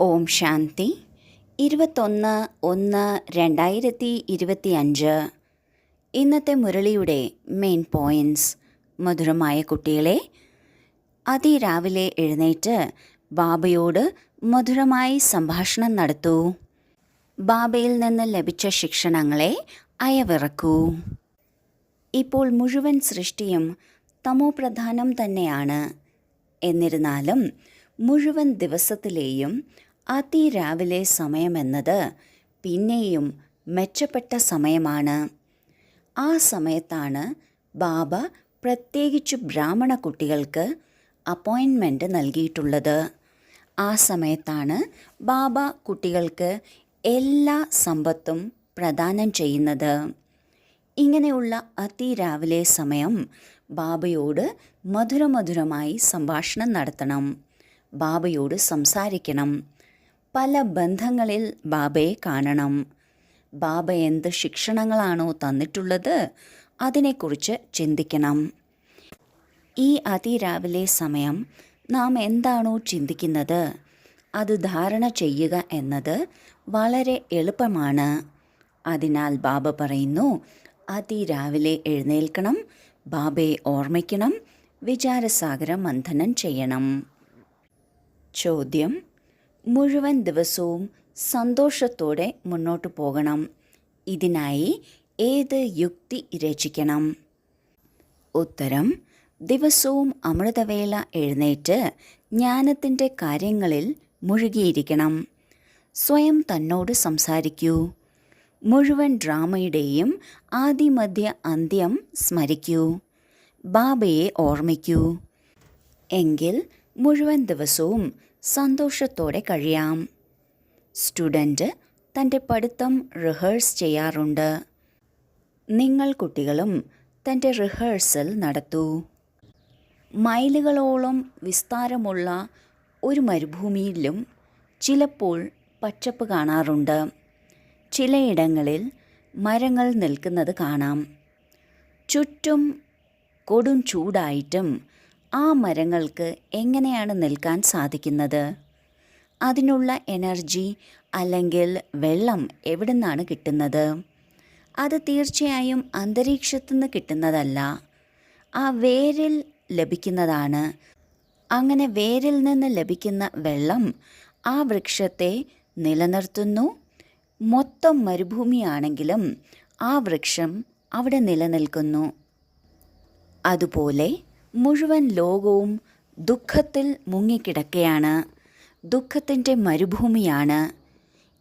ഓം ശാന്തി 21/1/2025. ഇന്നത്തെ മുരളിയുടെ main points. മധുരമായ കുട്ടികളെ, അതിരാവിലെ എഴുന്നേറ്റ് ബാബയോട് മധുരമായി സംഭാഷണം നടത്തൂ. ബാബയിൽ നിന്ന് ലഭിച്ച ശിക്ഷണങ്ങളെ അയവിറക്കൂ. ഇപ്പോൾ മുഴുവൻ സൃഷ്ടിയും തമോപ്രധാനം തന്നെയാണ്. എന്നിരുന്നാലും മുഴുവൻ ദിവസത്തിലെയും അതിരാവിലെ സമയമെന്നത് പിന്നെയും മെച്ചപ്പെട്ട സമയമാണ്. ആ സമയത്താണ് ബാബ പ്രത്യേകിച്ചു ബ്രാഹ്മണ കുട്ടികൾക്ക് അപ്പോയിൻമെൻറ്റ് നൽകിയിട്ടുള്ളത്. ആ സമയത്താണ് ബാബ കുട്ടികൾക്ക് എല്ലാ സമ്പത്തും പ്രദാനം ചെയ്യുന്നത്. ഇങ്ങനെയുള്ള അതിരാവിലെ സമയം ബാബയോട് മധുരമധുരമായി സംഭാഷണം നടത്തണം. ബാബയോട് സംസാരിക്കണം. പല ബന്ധങ്ങളിൽ ബാബയെ കാണണം. ബാബ എന്ത് ശിക്ഷണങ്ങളാണോ തന്നിട്ടുള്ളത് അതിനെക്കുറിച്ച് ചിന്തിക്കണം. ഈ അതിരാവിലെ സമയം നാം എന്താണോ ചിന്തിക്കുന്നത് അത് ധാരണ ചെയ്യുക എന്നത് വളരെ എളുപ്പമാണ്. അതിനാൽ ബാബ പറയുന്നു, അതിരാവിലെ എഴുന്നേൽക്കണം, ബാബയെ ഓർമ്മിക്കണം, വിചാരസാഗര മന്ഥനം ചെയ്യണം. ചോദ്യം: മുഴുവൻ ദിവസവും സന്തോഷത്തോടെ മുന്നോട്ടു പോകണം. ഇതിനായി ഏത് യുക്തി രചിക്കണം? ഉത്തരം: ദിവസവും അമൃതവേള എഴുന്നേറ്റ് ജ്ഞാനത്തിൻ്റെ കാര്യങ്ങളിൽ മുഴുകിയിരിക്കണം. സ്വയം തന്നോട് സംസാരിക്കൂ. മുഴുവൻ ഡ്രാമയുടെയും ആദിമധ്യ അന്ത്യം സ്മരിക്കൂ. ബാബയെ ഓർമ്മിക്കൂ. എങ്കിൽ മുഴുവൻ ദിവസവും സന്തോഷത്തോടെ കഴിയാം. സ്റ്റുഡൻറ്റ് തൻ്റെ പഠിത്തം റിഹേഴ്സ് ചെയ്യാറുണ്ട്. നിങ്ങൾ കുട്ടികളും തൻ്റെ റിഹേഴ്സൽ നടത്തൂ. മൈലുകളോളം വിസ്താരമുള്ള ഒരു മരുഭൂമിയിലും ചിലപ്പോൾ പച്ചപ്പ് കാണാറുണ്ട്. ചിലയിടങ്ങളിൽ മരങ്ങൾ നിൽക്കുന്നത് കാണാം. ചുറ്റും കൊടും ചൂടായിട്ടും ആ മരങ്ങൾക്ക് എങ്ങനെയാണ് നിൽക്കാൻ സാധിക്കുന്നത്? അതിനുള്ള എനർജി അല്ലെങ്കിൽ വെള്ളം എവിടെ നിന്നാണ് കിട്ടുന്നത്? അത് തീർച്ചയായും അന്തരീക്ഷത്തു നിന്ന് കിട്ടുന്നതല്ല, ആ വേരിൽ ലഭിക്കുന്നതാണ്. അങ്ങനെ വേരിൽ നിന്ന് ലഭിക്കുന്ന വെള്ളം ആ വൃക്ഷത്തെ നിലനിർത്തുന്നു. മൊത്തം മരുഭൂമിയാണെങ്കിലും ആ വൃക്ഷം അവിടെ നിലനിൽക്കുന്നു. അതുപോലെ മുഴുവൻ ലോകവും ദുഃഖത്തിൽ മുങ്ങിക്കിടക്കുകയാണ്. ദുഃഖത്തിൻ്റെ മരുഭൂമിയാണ്.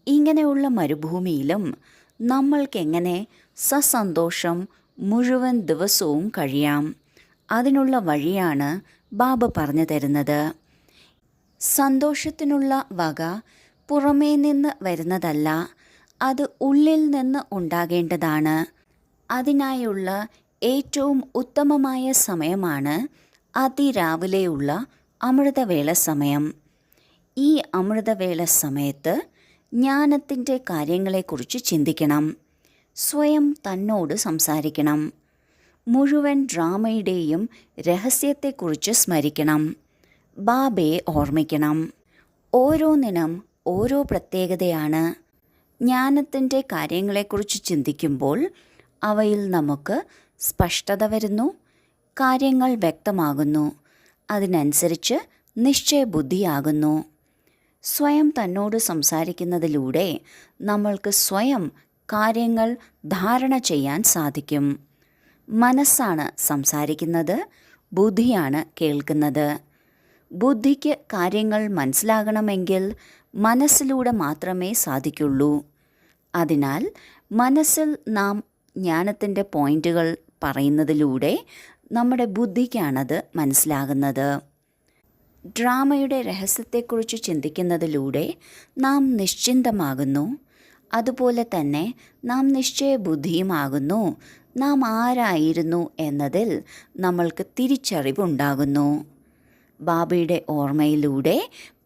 ഇങ്ങനെയുള്ള മരുഭൂമിയിലും നമ്മൾക്കെങ്ങനെ സസന്തോഷം മുഴുവൻ ദിവസവും കഴിയാം? അതിനുള്ള വഴിയാണ് ബാബ പറഞ്ഞു തരുന്നത്. സന്തോഷത്തിനുള്ള വക പുറമേ നിന്ന് വരുന്നതല്ല, അത് ഉള്ളിൽ നിന്ന് ഉണ്ടാകേണ്ടതാണ്. അതിനായുള്ള ഏറ്റവും ഉത്തമമായ സമയമാണ് അതിരാവിലെയുള്ള അമൃതവേള സമയം. ഈ അമൃതവേള സമയത്ത് ജ്ഞാനത്തിൻ്റെ കാര്യങ്ങളെക്കുറിച്ച് ചിന്തിക്കണം. സ്വയം തന്നോട് സംസാരിക്കണം. മുഴുവൻ ഡ്രാമയുടെയും രഹസ്യത്തെക്കുറിച്ച് സ്മരിക്കണം. ബാബയെ ഓർമ്മിക്കണം. ഓരോന്നിനും ഓരോ പ്രത്യേകതയാണ്. ജ്ഞാനത്തിൻ്റെ കാര്യങ്ങളെക്കുറിച്ച് ചിന്തിക്കുമ്പോൾ അവയിൽ നമുക്ക് സ്പഷ്ടത വരുന്നു, കാര്യങ്ങൾ വ്യക്തമാകുന്നു. അതിനനുസരിച്ച് നിശ്ചയബുദ്ധിയാകുന്നു. സ്വയം തന്നോട് സംസാരിക്കുന്നതിലൂടെ നമ്മൾക്ക് സ്വയം കാര്യങ്ങൾ ധാരണ ചെയ്യാൻ സാധിക്കും. മനസ്സാണ് സംസാരിക്കുന്നത്, ബുദ്ധിയാണ് കേൾക്കുന്നത്. ബുദ്ധിക്ക് കാര്യങ്ങൾ മനസ്സിലാകണമെങ്കിൽ മനസ്സിലൂടെ മാത്രമേ സാധിക്കുള്ളൂ. അതിനാൽ മനസ്സിൽ നാം ജ്ഞാനത്തിൻ്റെ പോയിന്റുകൾ പറയുന്നതിലൂടെ നമ്മുടെ ബുദ്ധിക്കാണത് മനസ്സിലാകുന്നത്. ഡ്രാമയുടെ രഹസ്യത്തെക്കുറിച്ച് ചിന്തിക്കുന്നതിലൂടെ നാം നിശ്ചിന്തമാകുന്നു. അതുപോലെ തന്നെ നാം നിശ്ചയബുദ്ധിയുമാകുന്നു. നാം ആരായിരുന്നു എന്നതിൽ നമ്മൾക്ക് തിരിച്ചറിവുണ്ടാകുന്നു. ബാബയുടെ ഓർമ്മയിലൂടെ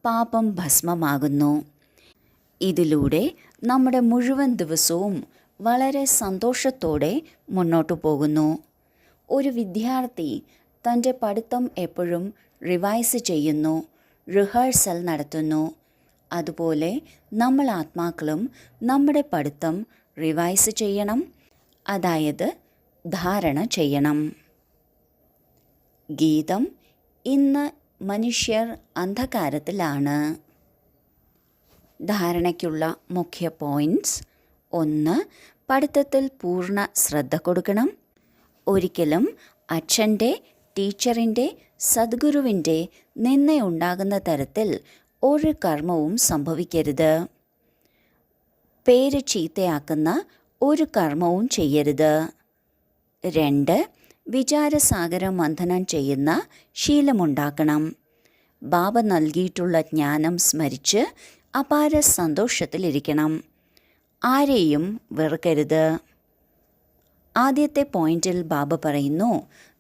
പാപം ഭസ്മമാകുന്നു. ഇതിലൂടെ നമ്മുടെ മുഴുവൻ ദിവസവും വളരെ സന്തോഷത്തോടെ മുന്നോട്ടു പോകുന്നു. ഒരു വിദ്യാർത്ഥി തൻ്റെ പഠിത്തം എപ്പോഴും റിവൈസ് ചെയ്യുന്നു, റിഹേഴ്സൽ നടത്തുന്നു. അതുപോലെ നമ്മൾ ആത്മാക്കളും നമ്മുടെ പഠിത്തം റിവൈസ് ചെയ്യണം, അതായത് ധാരണ ചെയ്യണം. ഗീതം: ഇന്ന് മനുഷ്യർ അന്ധകാരത്തിലാണ്. ധാരണയ്ക്കുള്ള മുഖ്യ പോയിന്റ്സ്: 1. പഠിത്തത്തിൽ പൂർണ്ണ ശ്രദ്ധ കൊടുക്കണം. ഒരിക്കലും അച്ഛൻ്റെ, ടീച്ചറിൻ്റെ, സദ്ഗുരുവിൻ്റെ നിന്ദയുണ്ടാകുന്ന തരത്തിൽ ഒരു കർമ്മവും സംഭവിക്കരുത്. പേര് ചീത്തയാക്കുന്ന ഒരു കർമ്മവും ചെയ്യരുത്. 2. വിചാരസാഗര മന്ഥനം ചെയ്യുന്ന ശീലമുണ്ടാക്കണം. ബാബ നൽകിയിട്ടുള്ള ജ്ഞാനം സ്മരിച്ച് അപാര സന്തോഷത്തിലിരിക്കണം. ആരെയും വെറുക്കരുത്. ആദ്യത്തെ പോയിന്റിൽ ബാബ പറയുന്നു,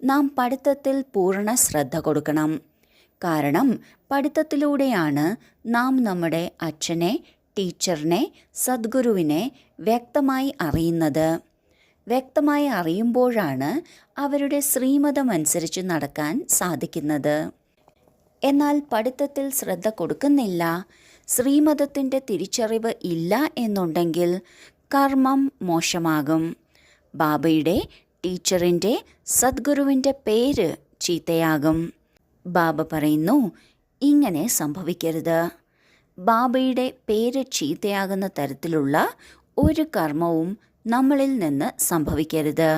നാം പഠിത്തത്തിൽ പൂർണ്ണ ശ്രദ്ധ കൊടുക്കണം. കാരണം പഠിത്തത്തിലൂടെയാണ് നാം നമ്മുടെ അച്ഛനെ, ടീച്ചറിനെ, സദ്ഗുരുവിനെ വ്യക്തമായി അറിയുന്നത്. വ്യക്തമായി അറിയുമ്പോഴാണ് അവരുടെ ശ്രീമതമനുസരിച്ച് നടക്കാൻ സാധിക്കുന്നത്. എന്നാൽ പഠിത്തത്തിൽ ശ്രദ്ധ കൊടുക്കുന്നില്ല, ശ്രീമതത്തിൻ്റെ തിരിച്ചറിവ് ഇല്ല എന്നുണ്ടെങ്കിൽ കർമ്മം മോശമാകും. ബാബയുടെ, ടീച്ചറിൻ്റെ, സദ്ഗുരുവിൻ്റെ പേര് ചീത്തയാകും. ബാബ പറയുന്നു, ഇങ്ങനെ സംഭവിക്കരുത്. ബാബയുടെ പേര് ചീത്തയാകുന്ന തരത്തിലുള്ള ഒരു കർമ്മവും നമ്മളിൽ നിന്ന് സംഭവിക്കരുത്.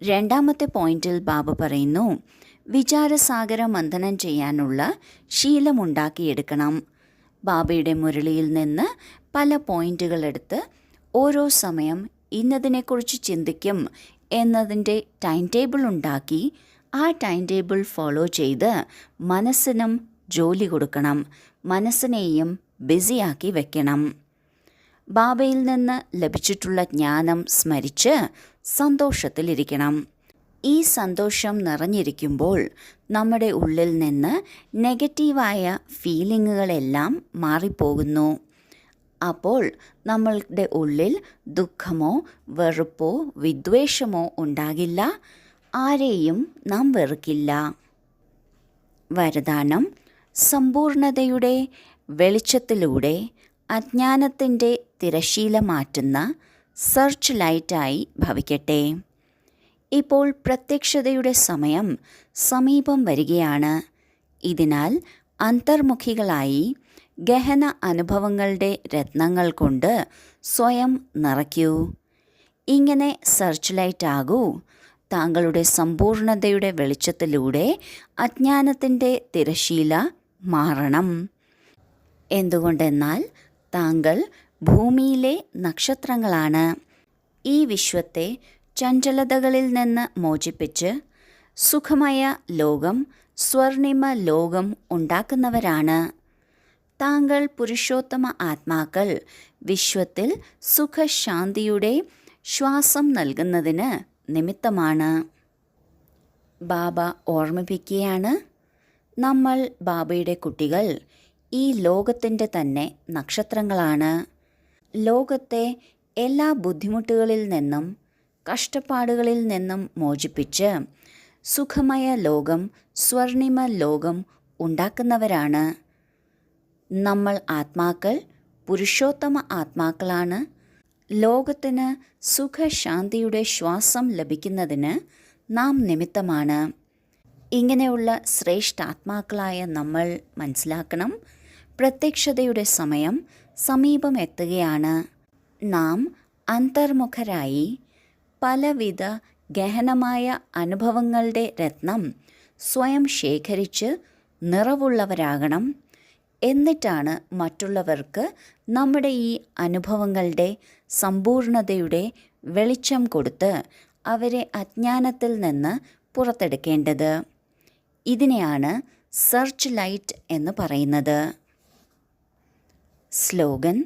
രണ്ടാമത്തെ പോയിന്റിൽ ബാബ പറയുന്നു, വിചാരസാഗര മന്ഥനം ചെയ്യാനുള്ള ശീലമുണ്ടാക്കിയെടുക്കണം. ബാബയുടെ മുരളിയിൽ നിന്ന് പല പോയിന്റുകൾ എടുത്ത് ഓരോ സമയം ഇന്നതിനെക്കുറിച്ച് ചിന്തിക്കും എന്നതിൻ്റെ ടൈം ടേബിൾ ഉണ്ടാക്കി ആ ടൈം ടേബിൾ ഫോളോ ചെയ്ത് മനസ്സിനും ജോലി കൊടുക്കണം, മനസ്സിനെയും ബിസിയാക്കി വെക്കണം. ബാബയിൽ നിന്ന് ലഭിച്ചിട്ടുള്ള ജ്ഞാനം സ്മരിച്ച് സന്തോഷത്തിലിരിക്കണം. ഈ സന്തോഷം നിറഞ്ഞിരിക്കുമ്പോൾ നമ്മുടെ ഉള്ളിൽ നിന്ന് നെഗറ്റീവായ ഫീലിങ്ങുകളെല്ലാം മാറിപ്പോകുന്നു. അപ്പോൾ നമ്മളുടെ ഉള്ളിൽ ദുഃഖമോ വെറുപ്പോ വിദ്വേഷമോ ഉണ്ടാകില്ല. ആരെയും നാം വെറുക്കില്ല. വരദാനം: സമ്പൂർണതയുടെ വെളിച്ചത്തിലൂടെ അജ്ഞാനത്തിൻ്റെ തിരശീല മാറ്റുന്ന സെർച്ച് ലൈറ്റായി ഭവിക്കട്ടെ. ഇപ്പോൾ പ്രത്യക്ഷതയുടെ സമയം സമീപം വരികയാണ്. ഇതിനാൽ അന്തർമുഖികളായി ഗഹന അനുഭവങ്ങളുടെ രത്നങ്ങൾ കൊണ്ട് സ്വയം നിറയ്ക്കൂ. ഇങ്ങനെ സെർച്ച് ലൈറ്റ് ആകൂ. താങ്കളുടെ സമ്പൂർണതയുടെ വെളിച്ചത്തിലൂടെ അജ്ഞാനത്തിൻ്റെ തിരശീല മാറണം. എന്തുകൊണ്ടെന്നാൽ താങ്കൾ ഭൂമിയിലെ നക്ഷത്രങ്ങളാണ്. ഈ വിശ്വത്തെ ചഞ്ചലതകളിൽ നിന്ന് മോചിപ്പിച്ച് സുഖമയ ലോകം, സ്വർണിമ ലോകം ഉണ്ടാക്കുന്നവരാണ്. താങ്കൾ പുരുഷോത്തമ ആത്മാക്കൾ വിശ്വത്തിൽ സുഖശാന്തിയുടെ ശ്വാസം നൽകുന്നതിന് നിമിത്തമാണ്. ബാബ ഓർമ്മിപ്പിക്കുകയാണ്, നമ്മൾ ബാബയുടെ കുട്ടികൾ ഈ ലോകത്തിൻ്റെ തന്നെ നക്ഷത്രങ്ങളാണ്. ലോകത്തെ എല്ലാ ബുദ്ധിമുട്ടുകളിൽ നിന്നും കഷ്ടപ്പാടുകളിൽ നിന്നും മോചിപ്പിച്ച് സുഖമയ ലോകം, സ്വർണിമ ലോകം ഉണ്ടാക്കുന്നവരാണ്. നമ്മൾ ആത്മാക്കൾ പുരുഷോത്തമ ആത്മാക്കളാണ്. ലോകത്തിന് സുഖശാന്തിയുടെ ശ്വാസം ലഭിക്കുന്നതിന് നാം നിമിത്തമാണ്. ഇങ്ങനെയുള്ള ശ്രേഷ്ഠാത്മാക്കളായ നമ്മൾ മനസ്സിലാക്കണം, പ്രത്യക്ഷതയുടെ സമയം സമീപം എത്തുകയാണ്. നാം അന്തർമുഖരായി പലവിധ ഗഹനമായ അനുഭവങ്ങളുടെ രത്നം സ്വയം ശേഖരിച്ച് നിറവുള്ളവരാകണം. എന്നിട്ടാണ് മറ്റുള്ളവർക്ക് നമ്മുടെ ഈ അനുഭവങ്ങളുടെ സമ്പൂർണതയുടെ വെളിച്ചം കൊടുത്ത് അവരെ അജ്ഞാനത്തിൽ നിന്ന് പുറത്തെടുക്കേണ്ടത്. ഇതിനെയാണ് സെർച്ച് ലൈറ്റ് എന്ന് പറയുന്നത്. സ്ലോഗൻ: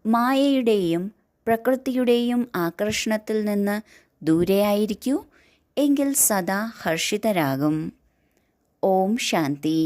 മായയുടെയും പ്രകൃതിയുടെയും ആകർഷണത്തിൽ നിന്ന് ദൂരെയായിരിക്കൂ, എങ്കിൽ സദാ ഹർഷിതരാകും. ഓം ശാന്തി.